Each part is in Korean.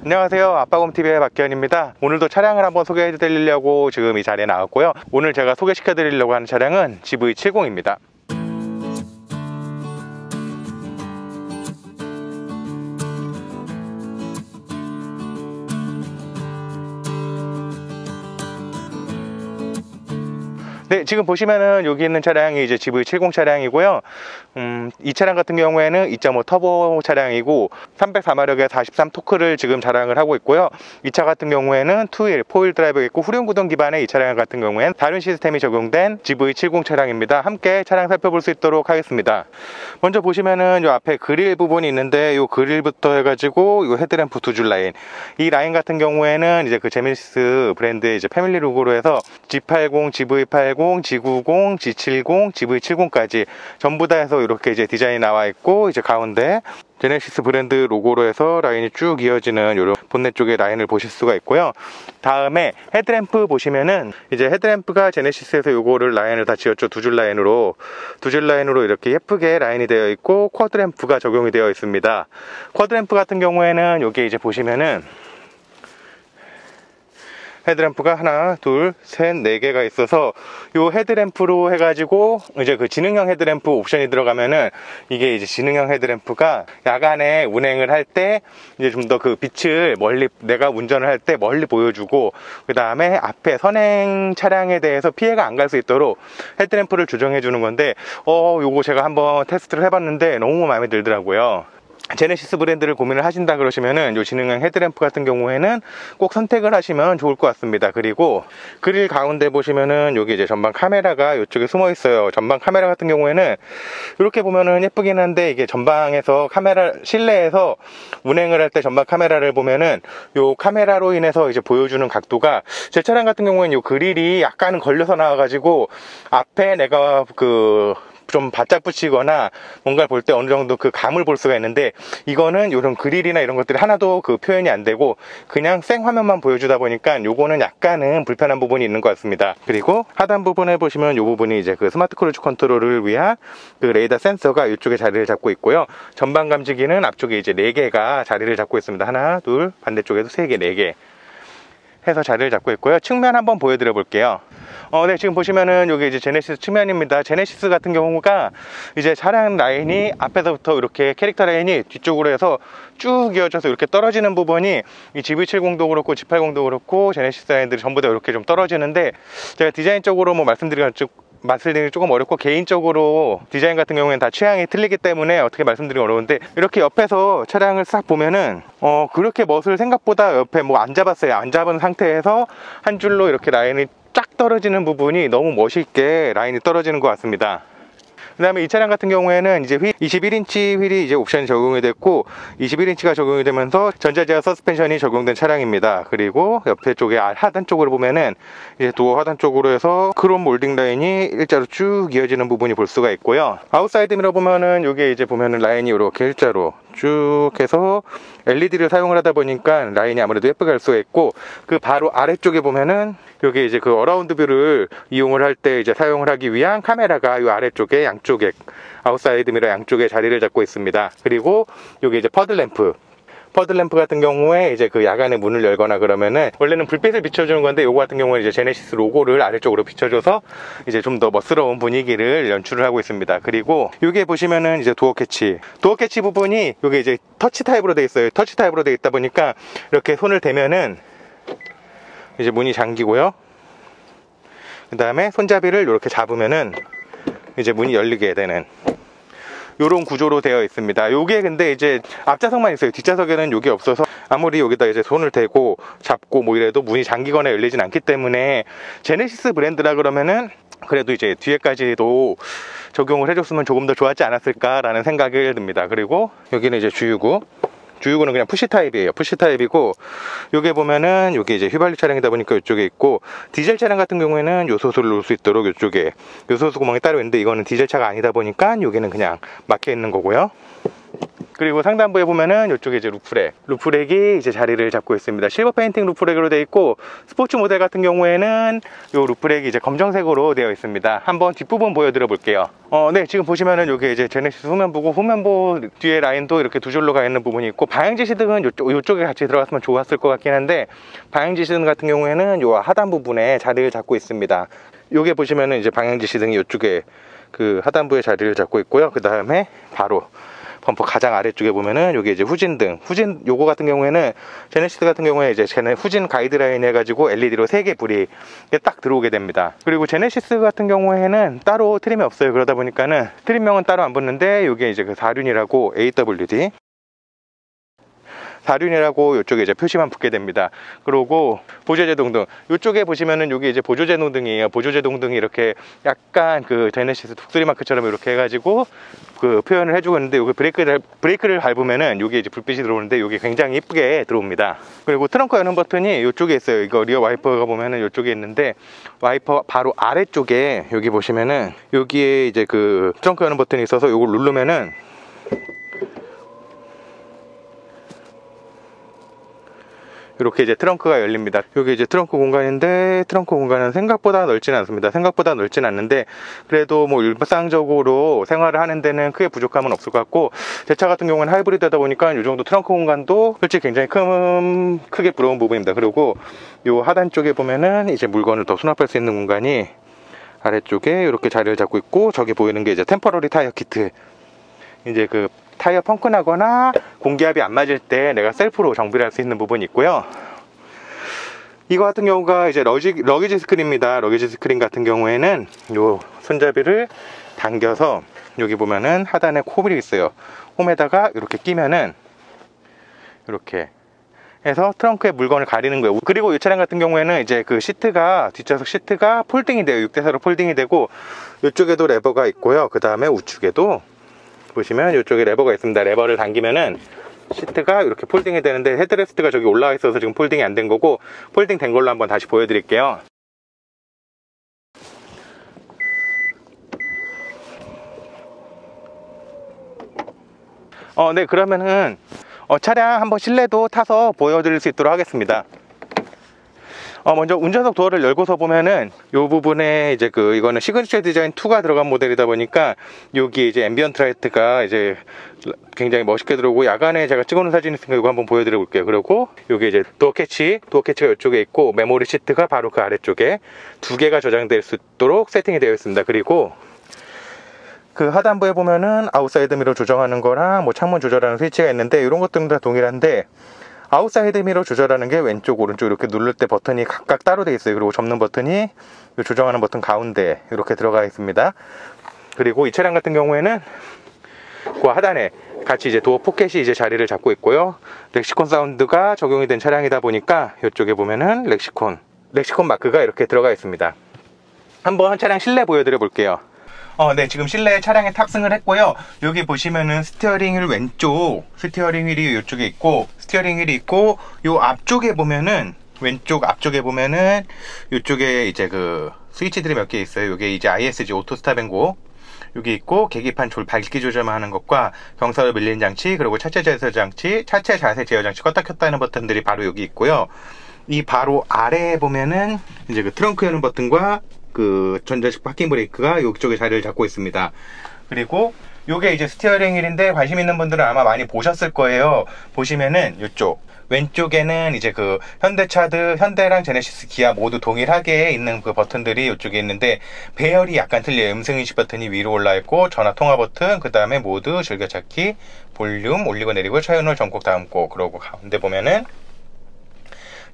안녕하세요, 아빠곰TV의 박기현입니다. 오늘도 차량을 한번 소개해 드리려고 지금 이 자리에 나왔고요. 오늘 제가 소개시켜 드리려고 하는 차량은 GV70입니다. 네, 지금 보시면은 여기 있는 차량이 이제 GV70 차량이고요. 이 차량 같은 경우에는 2.5 터보 차량이고 304마력의 43 토크를 지금 자랑을 하고 있고요. 이 차 같은 경우에는 4휠 드라이브가 있고 후륜 구동 기반의 이 차량 같은 경우에는 다른 시스템이 적용된 GV70 차량입니다. 함께 차량 살펴볼 수 있도록 하겠습니다. 먼저 보시면은 요 앞에 그릴 부분이 있는데 요 그릴부터 해가지고 요 헤드램프 두 줄 라인, 이 라인 같은 경우에는 이제 그 제네시스 브랜드의 이제 패밀리 로고로 해서 G80, GV80, G90, G70, GV70까지 전부 다 해서 이렇게 이제 디자인이 나와 있고, 이제 가운데 제네시스 브랜드 로고로 해서 라인이 쭉 이어지는 이런 본넷 쪽의 라인을 보실 수가 있고요. 다음에 헤드램프 보시면은 이제 헤드램프가 제네시스에서 요거를 라인을 다 지었죠. 두 줄 라인으로 이렇게 예쁘게 라인이 되어 있고 쿼드램프가 적용이 되어 있습니다. 쿼드램프 같은 경우에는 여기 이제 보시면은 헤드램프가 하나, 둘, 셋, 네 개가 있어서 요 헤드램프로 해가지고 이제 그 지능형 헤드램프 옵션이 들어가면은 이게 이제 지능형 헤드램프가 야간에 운행을 할 때 이제 좀 더 그 빛을 멀리, 내가 운전을 할 때 멀리 보여주고, 그 다음에 앞에 선행 차량에 대해서 피해가 안 갈 수 있도록 헤드램프를 조정해 주는 건데, 요거 제가 한번 테스트를 해봤는데 너무 마음에 들더라고요. 제네시스 브랜드를 고민을 하신다 그러시면은 요 지능형 헤드램프 같은 경우에는 꼭 선택을 하시면 좋을 것 같습니다. 그리고 그릴 가운데 보시면은 여기 이제 전방 카메라가 이쪽에 숨어 있어요. 전방 카메라 같은 경우에는 이렇게 보면은 예쁘긴 한데, 이게 전방에서 실내에서 운행을 할 때 전방 카메라를 보면은 요 카메라로 인해서 이제 보여주는 각도가, 제 차량 같은 경우에는 요 그릴이 약간은 걸려서 나와가지고 앞에 내가 좀 바짝 붙이거나 뭔가를 볼 때 어느 정도 그 감을 볼 수가 있는데, 이거는 이런 그릴이나 이런 것들이 하나도 그 표현이 안 되고 그냥 생 화면만 보여주다 보니까 요거는 약간은 불편한 부분이 있는 것 같습니다. 그리고 하단 부분에 보시면 요 부분이 이제 그 스마트 크루즈 컨트롤을 위한 그 레이더 센서가 이쪽에 자리를 잡고 있고요. 전방 감지기는 앞쪽에 이제 4개가 자리를 잡고 있습니다. 하나, 둘, 반대쪽에도 3개, 4개 해서 자리를 잡고 있고요. 측면 한번 보여드려 볼게요. 네, 지금 보시면은 여기 이제 제네시스 측면입니다. 제네시스 같은 경우가 이제 차량 라인이 앞에서부터 이렇게 캐릭터 라인이 뒤쪽으로 해서 쭉 이어져서 이렇게 떨어지는 부분이 이 GV70도 그렇고 G80도 그렇고 제네시스 라인들이 전부 다 이렇게 좀 떨어지는데, 제가 디자인적으로 뭐 말씀드리기 조금 어렵고, 개인적으로 디자인 같은 경우에는 다 취향이 틀리기 때문에 어떻게 말씀드리기 어려운데, 이렇게 옆에서 차량을 싹 보면은 그렇게 멋을 생각보다 옆에 뭐 안 잡았어요. 안 잡은 상태에서 한 줄로 이렇게 라인이 쫙 떨어지는 부분이 너무 멋있게 라인이 떨어지는 것 같습니다. 그 다음에 이 차량 같은 경우에는 이제 21인치 휠이 이제 옵션이 적용이 됐고, 21인치가 적용이 되면서 전자제어 서스펜션이 적용된 차량입니다. 그리고 옆에 쪽에 하단 쪽으로 보면은 이제 도어 하단 쪽으로 해서 크롬 몰딩 라인이 일자로 쭉 이어지는 부분이 볼 수가 있고요. 아웃사이드 미러 보면은 여기 이제 보면은 라인이 이렇게 일자로 쭉 해서 LED를 사용을 하다 보니까 라인이 아무래도 예쁘게 갈 수가 있고, 그 바로 아래쪽에 보면은 여기 이제 그 어라운드 뷰를 이용을 할 때 이제 사용을 하기 위한 카메라가 이 아래쪽에 양쪽에 아웃사이드 미러 양쪽에 자리를 잡고 있습니다. 그리고 여기 이제 퍼들램프 같은 경우에 이제 그 야간에 문을 열거나 그러면은 원래는 불빛을 비춰주는 건데, 요거 같은 경우는 이제 제네시스 로고를 아래쪽으로 비춰줘서 이제 좀 더 멋스러운 분위기를 연출을 하고 있습니다. 그리고 여기에 보시면은 이제 도어 캐치 부분이 여기 이제 터치 타입으로 되어 있어요. 터치 타입으로 되어 있다 보니까 이렇게 손을 대면은 이제 문이 잠기고요. 그 다음에 손잡이를 이렇게 잡으면은 이제 문이 열리게 되는 요런 구조로 되어 있습니다. 요게 근데 이제 앞좌석만 있어요. 뒷좌석에는 요게 없어서 아무리 여기다 이제 손을 대고 잡고 뭐 이래도 문이 잠기거나 열리진 않기 때문에, 제네시스 브랜드라 그러면은 그래도 이제 뒤에까지도 적용을 해줬으면 조금 더 좋았지 않았을까라는 생각이 듭니다. 그리고 여기는 이제 주유구는 그냥 푸시 타입이에요. 푸시 타입이고, 요게 보면은 요게 이제 휘발유 차량이다 보니까 이쪽에 있고, 디젤 차량 같은 경우에는 요소수를 놓을 수 있도록 이쪽에 요소수 구멍이 따로 있는데, 이거는 디젤 차가 아니다 보니까 요게는 그냥 막혀 있는 거고요. 그리고 상단부에 보면은 이쪽에 이제 루프렉이 이제 자리를 잡고 있습니다. 실버 페인팅 루프렉으로 되어 있고, 스포츠 모델 같은 경우에는 요 루프렉이 이제 검정색으로 되어 있습니다. 한번 뒷부분 보여드려 볼게요. 네, 지금 보시면은 요게 이제 제네시스 후면부고, 후면부 뒤에 라인도 이렇게 두 줄로 가 있는 부분이 있고, 방향지 시등은 요쪽에 같이 들어갔으면 좋았을 것 같긴 한데, 방향지 시등 같은 경우에는 요 하단 부분에 자리를 잡고 있습니다. 요게 보시면은 이제 방향지 시등이 요쪽에 그 하단부에 자리를 잡고 있고요. 그 다음에 바로 범퍼 가장 아래쪽에 보면은 요게 이제 후진등, 요거 같은 경우에는 제네시스 같은 경우에 이제 후진 가이드라인 해가지고 LED로 3개 불이 딱 들어오게 됩니다. 그리고 제네시스 같은 경우에는 따로 트림이 없어요. 그러다 보니까는 트림명은 따로 안 붙는데, 요게 이제 그 4륜이라고 AWD 4륜이라고 이쪽에 이제 표시만 붙게 됩니다. 그리고 보조제동등, 이쪽에 보시면은 여기 이제 보조제동등이에요. 보조제동등이 이렇게 약간 그 제네시스 독수리 마크처럼 이렇게 해가지고 그 표현을 해주고 있는데, 여기 브레이크를 밟으면은 여기 이제 불빛이 들어오는데, 여기 굉장히 이쁘게 들어옵니다. 그리고 트렁크 여는 버튼이 이쪽에 있어요. 이거 리어 와이퍼가 보면은 이쪽에 있는데, 와이퍼 바로 아래쪽에 여기 보시면은 여기에 이제 그 트렁크 여는 버튼이 있어서 이걸 누르면은 이렇게 이제 트렁크가 열립니다. 여기 이제 트렁크 공간인데, 트렁크 공간은 생각보다 넓지는 않습니다. 생각보다 넓지는 않는데, 그래도 뭐 일상적으로 생활을 하는 데는 크게 부족함은 없을 것 같고, 제 차 같은 경우는 하이브리드다 보니까 이 정도 트렁크 공간도 솔직히 굉장히 크게 부러운 부분입니다. 그리고 요 하단 쪽에 보면은 이제 물건을 더 수납할 수 있는 공간이 아래쪽에 이렇게 자리를 잡고 있고, 저기 보이는 게 이제 템퍼러리 타이어 키트, 이제 그 타이어 펑크 나거나 공기압이 안 맞을 때 내가 셀프로 정비를 할 수 있는 부분이 있고요. 이거 같은 경우가 이제 러기지 스크린입니다. 러기지 스크린 같은 경우에는 요 손잡이를 당겨서 여기 보면은 하단에 홈이 있어요. 홈에다가 이렇게 끼면은 이렇게 해서 트렁크에 물건을 가리는 거예요. 그리고 이 차량 같은 경우에는 이제 그 시트가, 뒷좌석 시트가 폴딩이 돼요. 6대4로 폴딩이 되고, 이쪽에도 레버가 있고요. 그 다음에 우측에도 보시면 이쪽에 레버가 있습니다. 레버를 당기면은 시트가 이렇게 폴딩이 되는데, 헤드레스트가 저기 올라와 있어서 지금 폴딩이 안 된 거고, 폴딩 된 걸로 한번 다시 보여드릴게요. 네, 그러면은 차량 한번 실내도 타서 보여드릴 수 있도록 하겠습니다. 먼저 운전석 도어를 열고서 보면은 요 부분에 이제 이거는 시그니처 디자인 2가 들어간 모델이다 보니까 여기 이제 앰비언트 라이트가 이제 굉장히 멋있게 들어오고, 야간에 제가 찍어놓은 사진 있으니까 이거 한번 보여드려 볼게요. 그리고 여기 이제 도어 캐치가 이쪽에 있고, 메모리 시트가 바로 그 아래쪽에 2개가 저장될 수 있도록 세팅이 되어 있습니다. 그리고 그 하단부에 보면은 아웃사이드 미러 조정하는 거랑 뭐 창문 조절하는 스위치가 있는데, 이런 것들은 다 동일한데, 아웃사이드 미러 조절하는 게 왼쪽 오른쪽 이렇게 누를 때 버튼이 각각 따로 되어 있어요. 그리고 접는 버튼이 조정하는 버튼 가운데 이렇게 들어가 있습니다. 그리고 이 차량 같은 경우에는 그 하단에 같이 이제 도어 포켓이 이제 자리를 잡고 있고요. 렉시콘 사운드가 적용이 된 차량이다 보니까 이쪽에 보면은 렉시콘 마크가 이렇게 들어가 있습니다. 한번 차량 실내 보여드려 볼게요. 네, 지금 실내 차량에 탑승을 했고요. 여기 보시면은 스티어링 휠이 이쪽에 있고, 요 앞쪽에 보면은, 왼쪽 앞쪽에 보면은, 이쪽에 이제 그 스위치들이 몇 개 있어요. 요게 이제 ISG 오토 스탑앤고, 여기 있고, 계기판 밝기 조절만 하는 것과 경사를 밀리는 장치, 그리고 차체 자세 제어 장치 껐다 켰다 하는 버튼들이 바로 여기 있고요. 이 바로 아래에 보면은 이제 그 트렁크 여는 버튼과 그 전자식 파킹 브레이크가 이쪽에 자리를 잡고 있습니다. 그리고 요게 이제 스티어링 휠인데, 관심 있는 분들은 아마 많이 보셨을 거예요. 보시면은 이쪽 왼쪽에는 이제 그 현대랑 제네시스, 기아 모두 동일하게 있는 그 버튼들이 이쪽에 있는데, 배열이 약간 틀려요. 음성인식 버튼이 위로 올라 있고, 전화 통화 버튼, 그 다음에 모드, 즐겨찾기, 볼륨 올리고 내리고, 차연홀 전곡 다음곡, 그러고 가운데 보면은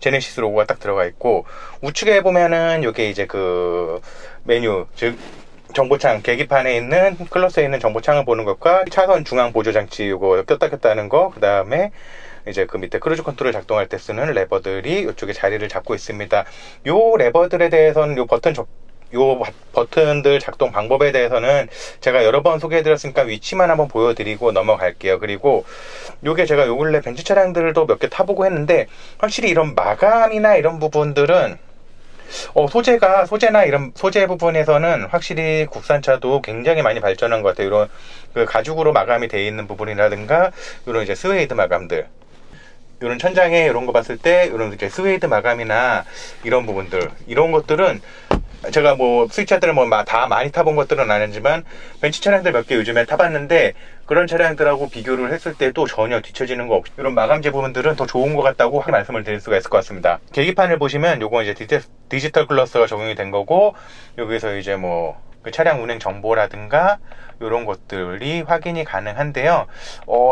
제네시스 로고가 딱 들어가 있고, 우측에 보면은 요게 이제 그 메뉴, 즉 정보창, 계기판에 있는 클러스에 있는 정보창을 보는 것과 차선 중앙 보조 장치 요거 꼈다 켰다 하는 거, 그 다음에 이제 그 밑에 크루즈 컨트롤 작동할 때 쓰는 레버들이 이쪽에 자리를 잡고 있습니다. 요 레버들에 대해서는 요 버튼들 작동 방법에 대해서는 제가 여러 번 소개해드렸으니까 위치만 한번 보여드리고 넘어갈게요. 그리고 요게 제가 요 근래 벤츠 차량들도 몇 개 타보고 했는데, 확실히 이런 마감이나 이런 부분들은 소재나 이런 소재 부분에서는 확실히 국산차도 굉장히 많이 발전한 것 같아요. 이런 그 가죽으로 마감이 되어 있는 부분이라든가 이런 이제 스웨이드 마감들, 이런 천장에 이런 거 봤을 때 이런 이제 스웨이드 마감이나 이런 부분들, 이런 것들은 제가 뭐 수입차들을 뭐 다 많이 타본 것들은 아니지만 벤츠 차량들 몇 개 요즘에 타봤는데 그런 차량들하고 비교를 했을 때도 전혀 뒤처지는 거 없이 이런 마감재 부분들은 더 좋은 것 같다고 말씀을 드릴 수가 있을 것 같습니다. 계기판을 보시면 요거 이제 디지털 클러스가 적용이 된 거고, 여기서 이제 뭐 그 차량 운행 정보라든가 이런 것들이 확인이 가능한데요.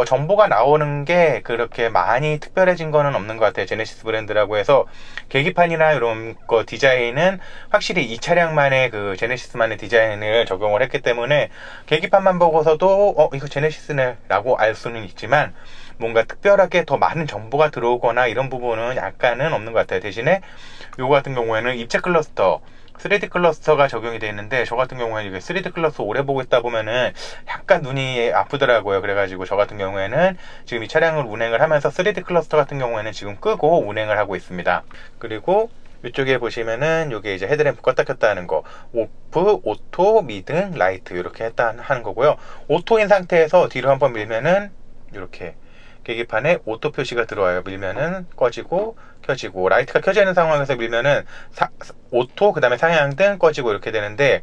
정보가 나오는 게 그렇게 많이 특별해진 거는 없는 것 같아요. 제네시스 브랜드라고 해서 계기판이나 이런 거 디자인은 확실히 이 차량만의 그 제네시스만의 디자인을 적용을 했기 때문에 계기판만 보고서도 이거 제네시스네 라고 알 수는 있지만 뭔가 특별하게 더 많은 정보가 들어오거나 이런 부분은 약간은 없는 것 같아요. 대신에 요거 같은 경우에는 입체 클러스터 3D 클러스터가 적용이 되어 있는데, 저 같은 경우에는 이게 3D 클러스터 오래 보고 있다 보면은 약간 눈이 아프더라고요. 그래가지고 저 같은 경우에는 지금 이 차량을 운행을 하면서 3D 클러스터 같은 경우에는 지금 끄고 운행을 하고 있습니다. 그리고 이쪽에 보시면은 요게 이제 헤드램프 껐다 켰다 하는 거, 오프, 오토, 미등, 라이트 이렇게 했다 하는 거고요. 오토인 상태에서 뒤로 한번 밀면은 이렇게 계기판에 오토 표시가 들어와요. 밀면은 꺼지고 켜지고, 라이트가 켜져 있는 상황에서 밀면은 오토 그 다음에 상향등 꺼지고 이렇게 되는데,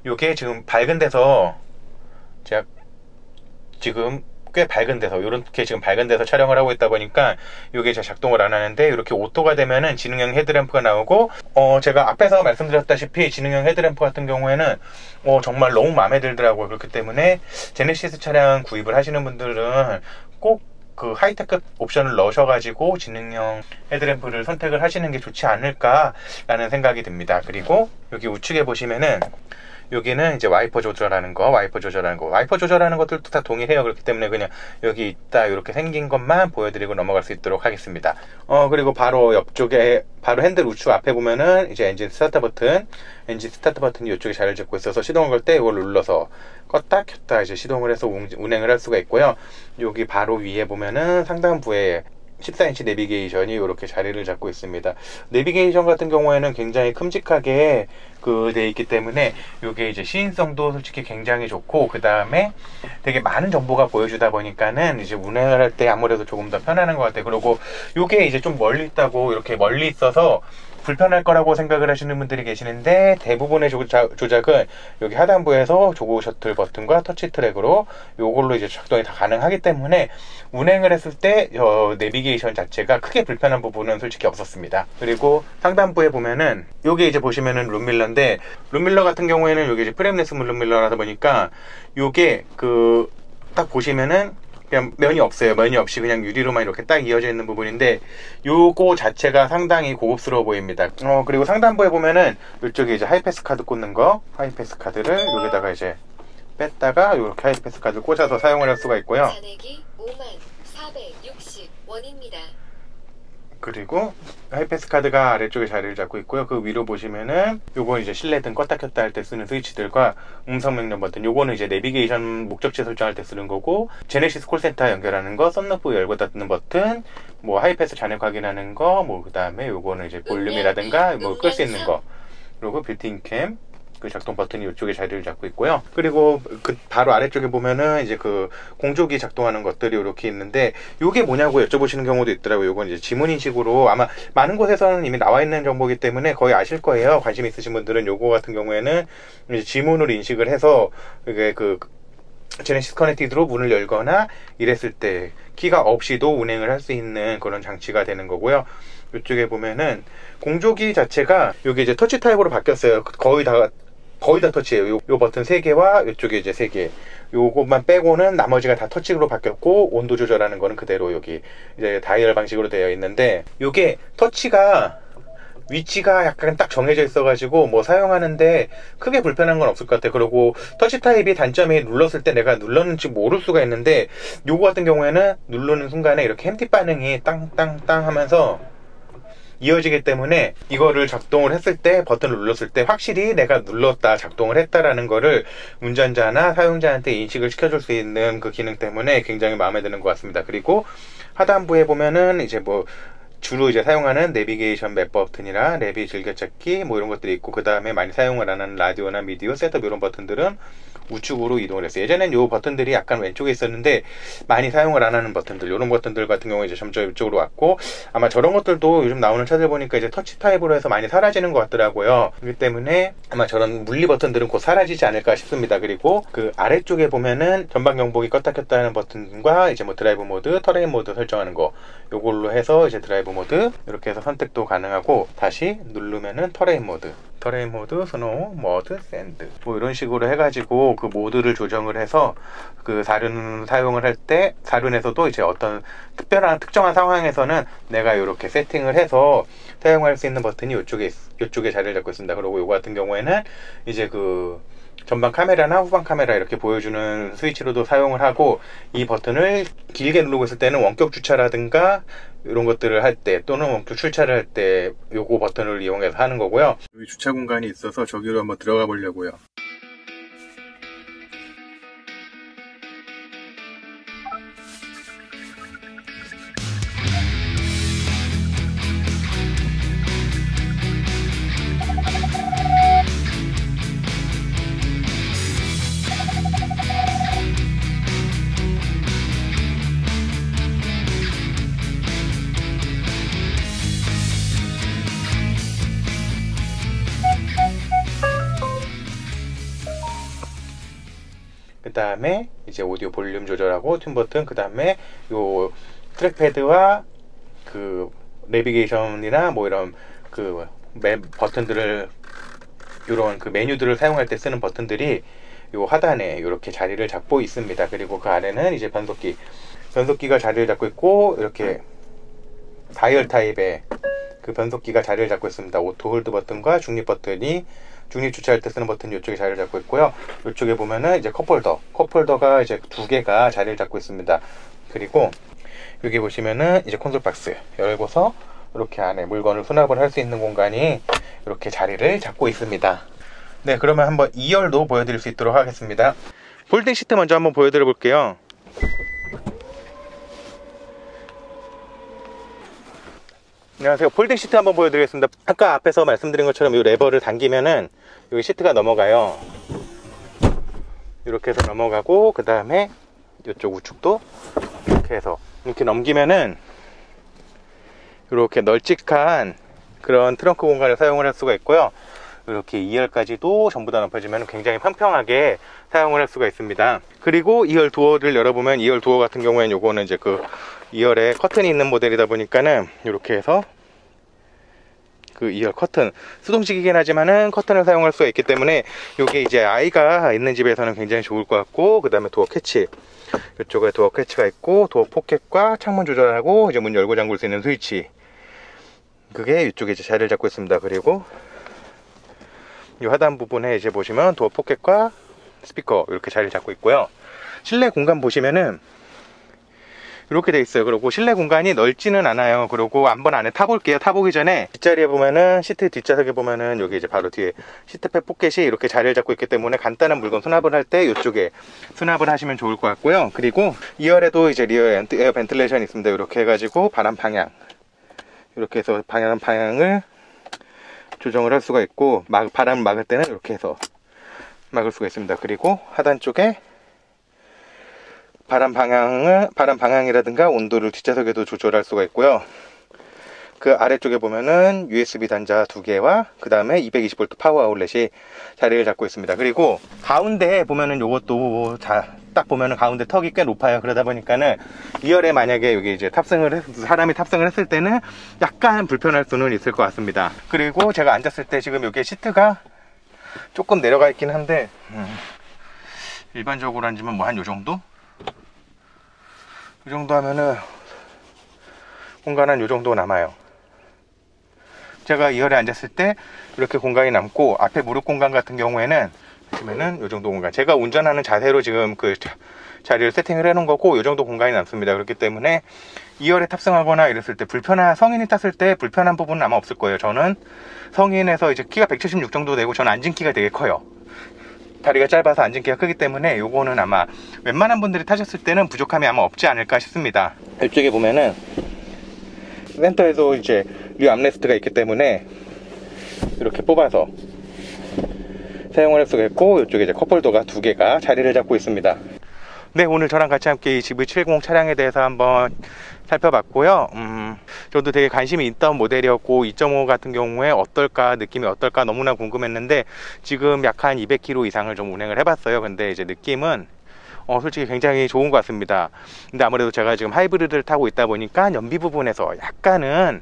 요게 지금 밝은 데서 제가 지금 꽤 밝은 데서 이렇게 지금 밝은 데서 촬영을 하고 있다 보니까 요게 잘 작동을 안 하는데, 이렇게 오토가 되면은 지능형 헤드램프가 나오고, 제가 앞에서 말씀드렸다시피 지능형 헤드램프 같은 경우에는 정말 너무 마음에 들더라고요. 그렇기 때문에 제네시스 차량 구입을 하시는 분들은 꼭 그 하이테크 옵션을 넣으셔가지고 지능형 헤드램프를 선택을 하시는 게 좋지 않을까라는 생각이 듭니다. 그리고 여기 우측에 보시면은 여기는 이제 와이퍼 조절하는 것들도 다 동일해요. 그렇기 때문에 그냥 여기 있다 이렇게 생긴 것만 보여드리고 넘어갈 수 있도록 하겠습니다. 그리고 바로 옆쪽에 바로 핸들 우측 앞에 보면은 이제 엔진 스타트 버튼이 이쪽에 자리를 잡고 있어서 시동을 걸 때 이걸 눌러서 껐다 켰다 이제 시동을 해서 운행을 할 수가 있고요. 여기 바로 위에 보면은 상단부에 14인치 내비게이션이 이렇게 자리를 잡고 있습니다. 내비게이션 같은 경우에는 굉장히 큼직하게 돼 있기 때문에 이게 이제 시인성도 솔직히 굉장히 좋고, 그 다음에 되게 많은 정보가 보여주다 보니까는 이제 운행을 할 때 아무래도 조금 더 편안한 것 같아요. 그리고 이게 이제 좀 멀리 있다고, 이렇게 멀리 있어서 불편할 거라고 생각을 하시는 분들이 계시는데, 대부분의 조작은 여기 하단부에서 조그 셔틀 버튼과 터치 트랙으로 요걸로 이제 작동이 다 가능하기 때문에 운행을 했을 때 내비게이션 자체가 크게 불편한 부분은 솔직히 없었습니다. 그리고 상단부에 보면은 요게 이제 보시면은 룸밀러인데, 룸밀러 같은 경우에는 요게 이제 프레임레스 룸밀러라다 보니까 요게 딱 보시면은 그냥 면이 없어요. 면이 없이 그냥 유리로만 이렇게 딱 이어져 있는 부분인데, 요거 자체가 상당히 고급스러워 보입니다. 그리고 상단부에 보면은 이쪽에 이제 하이패스 카드 꽂는 거, 하이패스 카드를 여기다가 이제 뺐다가 이렇게 하이패스 카드 꽂아서 사용을 할 수가 있고요. 잔액이 54,60원입니다. 그리고 하이패스 카드가 아래쪽에 자리를 잡고 있고요. 그 위로 보시면은 요거 이제 실내등 껐다 켰다 할 때 쓰는 스위치들과 음성 명령 버튼, 요거는 이제 내비게이션 목적지 설정할 때 쓰는 거고, 제네시스 콜센터 연결하는 거, 썬루프 열고 닫는 버튼, 뭐 하이패스 잔액 확인하는 거, 뭐 그 다음에 요거는 이제 볼륨이라든가 뭐 끌 수 있는 거, 그리고 빌트인 캠 그 작동 버튼이 이쪽에 자리를 잡고 있고요. 그리고 그 바로 아래쪽에 보면은 이제 그 공조기 작동하는 것들이 이렇게 있는데, 요게 뭐냐고 여쭤보시는 경우도 있더라고요. 요건 이제 지문 인식으로, 아마 많은 곳에서는 이미 나와 있는 정보이기 때문에 거의 아실 거예요. 관심 있으신 분들은 요거 같은 경우에는 이제 지문으로 인식을 해서 이게 제네시스 커넥티드로 문을 열거나 이랬을 때 키가 없이도 운행을 할 수 있는 그런 장치가 되는 거고요. 이쪽에 보면은 공조기 자체가 요게 이제 터치 타입으로 바뀌었어요. 거의 다 터치예요. 요 버튼 3개와 이쪽에 이제 3개, 요것만 빼고는 나머지가 다 터치로 바뀌었고, 온도 조절하는 거는 그대로 여기 이제 다이얼 방식으로 되어 있는데, 요게 터치가 위치가 약간 딱 정해져 있어가지고 뭐 사용하는데 크게 불편한 건 없을 것 같아요. 그리고 터치 타입이 단점이 눌렀을 때 내가 눌렀는지 모를 수가 있는데, 요거 같은 경우에는 누르는 순간에 이렇게 햄티 반응이 땅땅땅 하면서 이어지기 때문에 이거를 작동을 했을 때, 버튼을 눌렀을 때 확실히 내가 눌렀다, 작동을 했다라는 거를 운전자나 사용자한테 인식을 시켜줄 수 있는 그 기능 때문에 굉장히 마음에 드는 것 같습니다. 그리고 하단부에 보면은 이제 뭐 주로 이제 사용하는 내비게이션 맵 버튼이랑 내비 즐겨찾기 뭐 이런 것들이 있고, 그 다음에 많이 사용을 안 하는 라디오나 미디어 셋업 이런 버튼들은 우측으로 이동을 했어요. 예전엔 요 버튼들이 약간 왼쪽에 있었는데 많이 사용을 안 하는 버튼들, 이런 버튼들 같은 경우에 이제 점점 이쪽으로 왔고, 아마 저런 것들도 요즘 나오는 차들 보니까 이제 터치 타입으로 해서 많이 사라지는 것 같더라고요. 그렇기 때문에 아마 저런 물리 버튼들은 곧 사라지지 않을까 싶습니다. 그리고 그 아래쪽에 보면은 전방 경보기 껐다 켰다 하는 버튼과 이제 뭐 드라이브 모드, 터레인 모드 설정하는 거, 요걸로 해서 이제 드라이브 모드 이렇게 해서 선택도 가능하고, 다시 누르면은 터레인 모드, 스노우, 머드, 샌드 뭐 이런 식으로 해가지고 그 모드를 조정을 해서 그 사륜 사용을 할 때, 사륜에서도 이제 어떤 특정한 상황에서는 내가 이렇게 세팅을 해서 사용할 수 있는 버튼이 이쪽에 자리를 잡고 있습니다. 그리고 이거 같은 경우에는 이제 그 전방 카메라나 후방 카메라 이렇게 보여주는 스위치로도 사용을 하고, 이 버튼을 길게 누르고 있을 때는 원격 주차라든가 이런 것들을 할 때, 또는 원격 출차를 할 때 요거 버튼을 이용해서 하는 거고요. 여기 주차 공간이 있어서 저기로 한번 들어가 보려고요. 그 다음에 이제 오디오 볼륨 조절하고 튠 버튼, 그 다음에 요 트랙패드와 그 내비게이션이나 뭐 이런 그 버튼들을, 이런 그 메뉴들을 사용할 때 쓰는 버튼들이 요 하단에 이렇게 자리를 잡고 있습니다. 그리고 그 아래는 이제 변속기가 자리를 잡고 있고, 이렇게 다이얼 타입의 그 변속기가 자리를 잡고 있습니다. 오토 홀드 버튼과 중립 버튼이, 중립 주차할 때 쓰는 버튼이 이쪽에 자리를 잡고 있고요. 이쪽에 보면은 이제 컵홀더가 이제 두 개가 자리를 잡고 있습니다. 그리고 여기 보시면은 이제 콘솔 박스 열고서 이렇게 안에 물건을 수납을 할 수 있는 공간이 이렇게 자리를 잡고 있습니다. 네, 그러면 한번 2열도 보여드릴 수 있도록 하겠습니다. 폴딩 시트 먼저 한번 보여드려 볼게요. 안녕하세요. 폴딩 시트 한번 보여드리겠습니다. 아까 앞에서 말씀드린 것처럼 이 레버를 당기면은 여기 시트가 넘어가요. 이렇게 해서 넘어가고, 그 다음에 이쪽 우측도 이렇게 해서 이렇게 넘기면은 이렇게 널찍한 그런 트렁크 공간을 사용을 할 수가 있고요. 이렇게 2열까지도 전부 다 넓혀지면 굉장히 평평하게 사용을 할 수가 있습니다. 그리고 2열 도어를 열어보면, 2열 도어 같은 경우에는 요거는 이제 그 2열에 커튼이 있는 모델이다 보니까는 이렇게 해서 그 2열 커튼, 수동식이긴 하지만은 커튼을 사용할 수가 있기 때문에 요게 이제 아이가 있는 집에서는 굉장히 좋을 것 같고, 그 다음에 도어 캐치, 이쪽에 도어 캐치가 있고, 도어 포켓과 창문 조절하고 이제 문 열고 잠글 수 있는 스위치, 그게 이쪽에 이제 자리를 잡고 있습니다. 그리고 이 하단 부분에 이제 보시면 도어 포켓과 스피커 이렇게 자리를 잡고 있고요. 실내 공간 보시면은 이렇게 돼 있어요. 그리고 실내 공간이 넓지는 않아요. 그리고 한번 안에 타볼게요. 타보기 전에 뒷자리에 보면은, 시트 뒷좌석에 보면은 여기 이제 바로 뒤에 시트팩 포켓이 이렇게 자리를 잡고 있기 때문에 간단한 물건 수납을 할 때 이쪽에 수납을 하시면 좋을 것 같고요. 그리고 2열에도 이제 리어 에어 벤틸레이션이 있습니다. 이렇게 해가지고 바람 방향, 이렇게 해서 방향을 조정을 할 수가 있고, 바람을 막을 때는 이렇게 해서 막을 수가 있습니다. 그리고 하단 쪽에 바람 방향이라든가 온도를 뒷좌석에도 조절할 수가 있고요. 그 아래쪽에 보면은 USB 단자 2개와 그 다음에 220V 파워 아울렛이 자리를 잡고 있습니다. 그리고 가운데 보면은 요것도 딱 보면은 가운데 턱이 꽤 높아요. 그러다 보니까는 2열에 만약에 여기 이제 사람이 탑승을 했을 때는 약간 불편할 수는 있을 것 같습니다. 그리고 제가 앉았을 때 지금 여기 시트가 조금 내려가 있긴 한데, 일반적으로 앉으면 뭐 한 요 정도? 이 정도 하면은 공간은 이 정도 남아요. 제가 2열에 앉았을 때 이렇게 공간이 남고, 앞에 무릎 공간 같은 경우에는 보시면은 이 정도 공간, 제가 운전하는 자세로 지금 그 자리를 세팅을 해 놓은 거고, 이 정도 공간이 남습니다. 그렇기 때문에 2열에 탑승하거나 이랬을 때 성인이 탔을 때 불편한 부분은 아마 없을 거예요. 저는 성인에서 이제 키가 176 정도 되고, 저는 앉은 키가 되게 커요. 다리가 짧아서 앉은 키가 크기 때문에 요거는 아마 웬만한 분들이 타셨을 때는 부족함이 아마 없지 않을까 싶습니다. 이쪽에 보면은 센터에도 이제 류 암레스트가 있기 때문에 이렇게 뽑아서 사용을 할 수가 있고, 이쪽에 이제 컵홀더가 2개가 자리를 잡고 있습니다. 네, 오늘 저랑 같이 함께 이 GV70 차량에 대해서 한번 살펴봤고요. 저도 되게 관심이 있던 모델이었고 2.5 같은 경우에 어떨까, 느낌이 어떨까 너무나 궁금했는데 지금 약 한 200km 이상을 좀 운행을 해봤어요. 근데 이제 느낌은 솔직히 굉장히 좋은 것 같습니다. 근데 아무래도 제가 지금 하이브리드를 타고 있다 보니까 연비 부분에서 약간은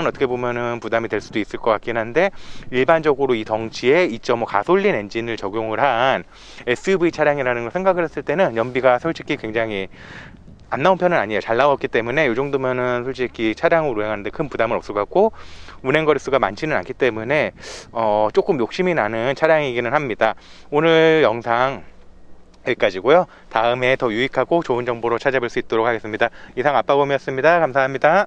어떻게 보면은 부담이 될 수도 있을 것 같긴 한데, 일반적으로 이 덩치에 2.5 가솔린 엔진을 적용을 한 SUV 차량이라는 걸 생각을 했을 때는 연비가 솔직히 굉장히 안 나온 편은 아니에요. 잘 나왔기 때문에 이 정도면은 솔직히 차량을 운행하는데 큰 부담은 없을 것 같고, 운행 거리수가 많지는 않기 때문에 조금 욕심이 나는 차량이기는 합니다. 오늘 영상 여기까지고요. 다음에 더 유익하고 좋은 정보로 찾아뵐 수 있도록 하겠습니다. 이상 아빠곰이었습니다. 감사합니다.